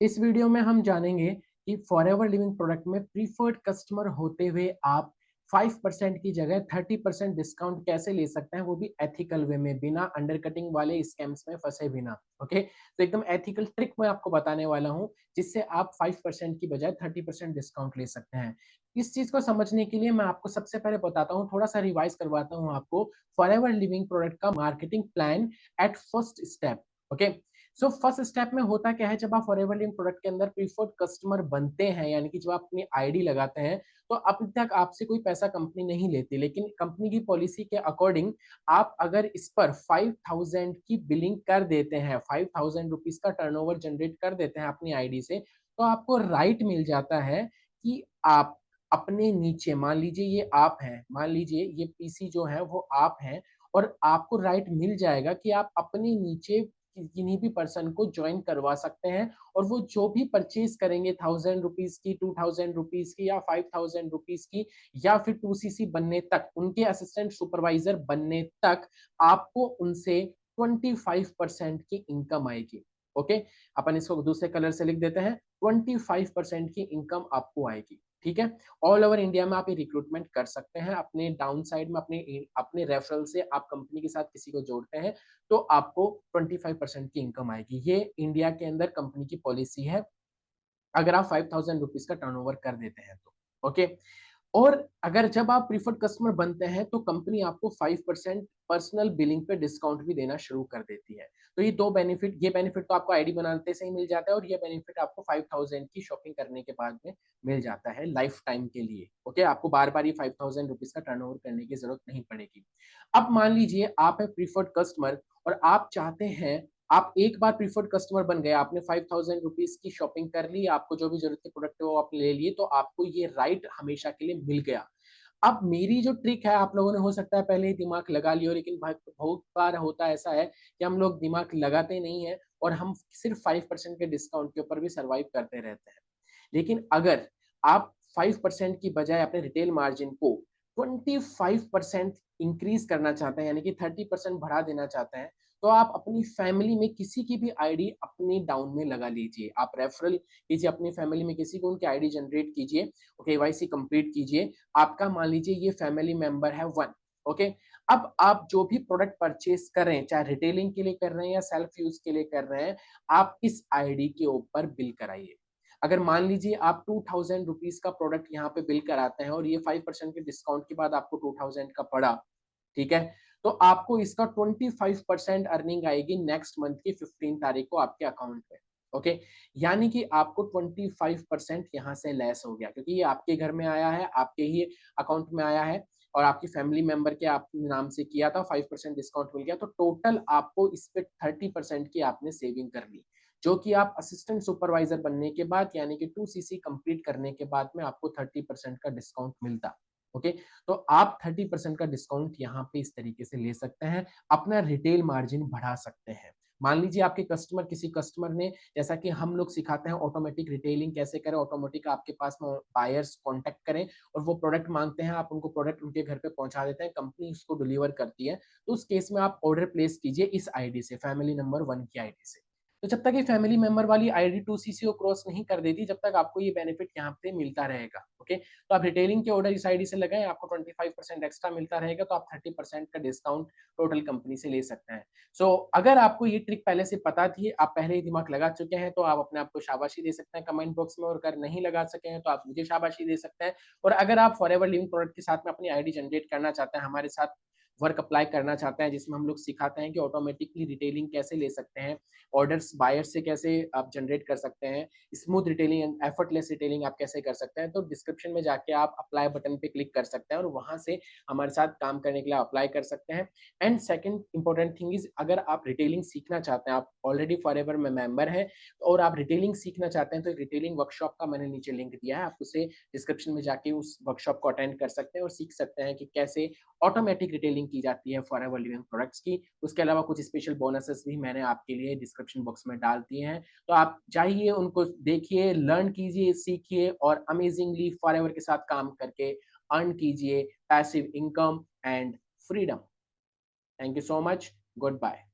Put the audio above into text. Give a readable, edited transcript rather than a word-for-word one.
इस वीडियो में हम जानेंगे कि फॉरएवर लिविंग प्रोडक्ट में प्रीफर्ड कस्टमर होते हुए आप 5% की जगह 30% डिस्काउंट कैसे ले सकते हैं, वो भी एथिकल वे में, बिना अंडरकटिंग वाले स्कैम्स में फंसे बिना। ओके, तो एकदम एथिकल ट्रिक मैं आपको बताने वाला हूं जिससे आप 5% की बजाय 30% डिस्काउंट ले सकते हैं। इस चीज को समझने के लिए मैं आपको सबसे पहले बताता हूँ, थोड़ा सा रिवाइज करवाता हूँ आपको फॉरएवर लिविंग प्रोडक्ट का marketing plan at first step. Okay, so first step में होता क्या है, जब आप फॉरएवर लिविंग प्रोडक्ट के अंदर प्रीफर्ड कस्टमर बनते हैं, यानी कि जब आप अपनी आईडी लगाते हैं, तो अब तक आपसे कोई पैसा कंपनी नहीं लेती, लेकिन कंपनी की पॉलिसी के अकॉर्डिंग आप अगर इस पर 5000 की बिलिंग कर देते हैं, 5000 रुपीज का टर्नओवर जनरेट कर देते हैं अपनी आईडी से, तो आपको राइट मिल जाता है कि आप अपने नीचे, मान लीजिए ये आप हैं, मान लीजिए ये पीसी जो है वो आप हैं, और आपको राइट मिल जाएगा कि आप अपने नीचे किन्हीं भी पर्सन को ज्वाइन करवा सकते हैं, और वो जो भी परचेज करेंगे 1000 रुपीज की, 2000 रुपीज की, या 5000 रुपीज की, या फिर 2cc बनने तक, उनके असिस्टेंट सुपरवाइजर बनने तक आपको उनसे 25% की इनकम आएगी। ओके, अपन इसको दूसरे कलर से लिख देते हैं, 25% की इनकम आपको आएगी। ठीक है, ऑल ओवर इंडिया में आप ये रिक्रूटमेंट कर सकते हैं। अपने डाउन साइड में अपने अपने रेफरल से आप कंपनी के साथ किसी को जोड़ते हैं तो आपको 25% की इनकम आएगी। ये इंडिया के अंदर कंपनी की पॉलिसी है, अगर आप 5000 रुपीज का टर्नओवर कर देते हैं तो। ओके, और अगर जब आप प्रीफर्ड कस्टमर बनते हैं तो कंपनी आपको 5% पर्सनल बिलिंग पे डिस्काउंट भी देना शुरू कर देती है। तो ये दो बेनिफिट, ये बेनिफिट तो आपको आईडी बनाते से ही मिल जाता है, और ये बेनिफिट आपको 5000 की शॉपिंग करने के बाद में मिल जाता है लाइफ टाइम के लिए। ओके, आपको बार बार ये 5000 रुपीज का टर्नओवर करने की जरूरत नहीं पड़ेगी। अब मान लीजिए आप है प्रीफर्ड कस्टमर, और आप चाहते हैं, आप एक बार प्रीफर्ड कस्टमर बन गए, आपने 5000 रुपीज की शॉपिंग कर ली, आपको जो भी जरूरत के प्रोडक्ट है वो आप ले लिए, तो आपको ये राइट हमेशा के लिए मिल गया। अब मेरी जो ट्रिक है, आप लोगों ने हो सकता है पहले ही दिमाग लगा लिया हो, लेकिन बहुत बार होता ऐसा है कि हम लोग दिमाग लगाते नहीं है, और हम सिर्फ 5% के डिस्काउंट के ऊपर भी सर्वाइव करते रहते हैं। लेकिन अगर आप 5% की बजाय अपने रिटेल मार्जिन को 25% इंक्रीज करना चाहते हैं, यानी कि 30% बढ़ा देना चाहते हैं, तो आप अपनी फैमिली में किसी की भी आईडी अपनी डाउन में लगा लीजिए। आप रेफरल कीजिए अपनी फैमिली में किसी को, उनकी आईडी जनरेट कीजिए, केवाईसी कंप्लीट कीजिए। आपका मान लीजिए ये फैमिली मेंबर है 1। ओके, अब आप जो भी प्रोडक्ट परचेज कर रहे हैं, चाहे रिटेलिंग के लिए कर रहे हैं या सेल्फ यूज के लिए कर रहे हैं, आप इस आईडी के ऊपर बिल कराइए। अगर मान लीजिए आप 2000 रुपीज का प्रोडक्ट यहाँ पे बिल कराते हैं, और ये 5% के डिस्काउंट के बाद आपको 2000 का पड़ा, ठीक है, तो आपको इसका 25% अर्निंग आएगी नेक्स्ट मंथ की 15 तारीख को आपके अकाउंट में। ओके, यानी कि आपको 25% यहाँ से लेस हो गया, क्योंकि ये आपके घर में आया है, आपके ही अकाउंट में आया है, और आपकी फैमिली मेंबर के आप नाम से किया था, 5% डिस्काउंट मिल गया, तो टोटल आपको इस पे 30% की आपने सेविंग कर ली, जो कि आप असिस्टेंट सुपरवाइजर बनने के बाद, यानी कि 2cc कंप्लीट करने के बाद में आपको 30% का डिस्काउंट मिलता। ओके, तो आप 30% का डिस्काउंट यहाँ पे इस तरीके से ले सकते हैं, अपना रिटेल मार्जिन बढ़ा सकते हैं। मान लीजिए आपके कस्टमर, किसी कस्टमर ने, जैसा कि हम लोग सिखाते हैं ऑटोमेटिक रिटेलिंग कैसे करें, ऑटोमेटिक आपके पास में बायर्स कांटेक्ट करें, और वो प्रोडक्ट मांगते हैं, आप उनको प्रोडक्ट उनके घर पे पहुंचा देते हैं, कंपनी उसको डिलीवर करती है। तो उस केस में आप ऑर्डर प्लेस कीजिए इस आईडी से, फैमिली नंबर 1 की आईडी से। तो जब तक ये फैमिली मेंबर वाली आईडी 2cc को क्रॉस नहीं कर देती, जब तक आपको ये बेनिफिट यहाँ पे मिलता रहेगा। ओके, तो आप रिटेलिंग के ऑर्डर इस आईडी से लगाएं, आपको 25% एक्स्ट्रा मिलता रहेगा, तो आप 30% का डिस्काउंट टोटल कंपनी से ले सकते हैं। सो अगर आपको ये ट्रिक पहले से पता थी, आप पहले ही दिमाग लगा चुके हैं, तो आप अपने आप को शाबाशी दे सकते हैं कमेंट बॉक्स में, और अगर नहीं लगा सके हैं तो आप मुझे शाबाशी दे सकते हैं। और अगर आप फॉरएवर लिविंग प्रोडक्ट के साथ में अपनी आईडी जनरेट करना चाहते हैं, हमारे साथ वर्क अप्लाई करना चाहते हैं, जिसमें हम लोग सिखाते हैं कि ऑटोमेटिकली रिटेलिंग कैसे ले सकते हैं, ऑर्डर्स बायर से कैसे आप जनरेट कर सकते हैं, smooth retelling and effortless retelling आप कैसे कर सकते हैं, तो डिस्क्रिप्शन में जाके आप अप्लाई बटन पे क्लिक कर सकते हैं, और वहां से हमारे साथ काम करने के लिए अप्लाई कर सकते हैं। And second important thing is, अगर आप रिटेलिंग सीखना चाहते हैं, आप ऑलरेडी फॉरएवर में मेंबर हैं, और आप रिटेलिंग सीखना चाहते हैं, तो रिटेलिंग वर्कशॉप का मैंने नीचे लिंक दिया है, आप उसे डिस्क्रिप्शन में जाके उस वर्कशॉप को अटेंड कर सकते हैं, और सीख सकते हैं कि कैसे ऑटोमेटिक रिटेलिंग की जाती है फॉरएवर लिविंग प्रोडक्ट्स की। उसके अलावा कुछ स्पेशल बोनसेस भी मैंने आपके लिए डिस्क्रिप्शन बॉक्स में डाल दिए हैं, तो आप जाइए, उनको देखिए, लर्न कीजिए, सीखिए, और अमेजिंगली फॉरएवर के साथ काम करके अर्न कीजिए passive income and freedom. Thank you so much, good bye.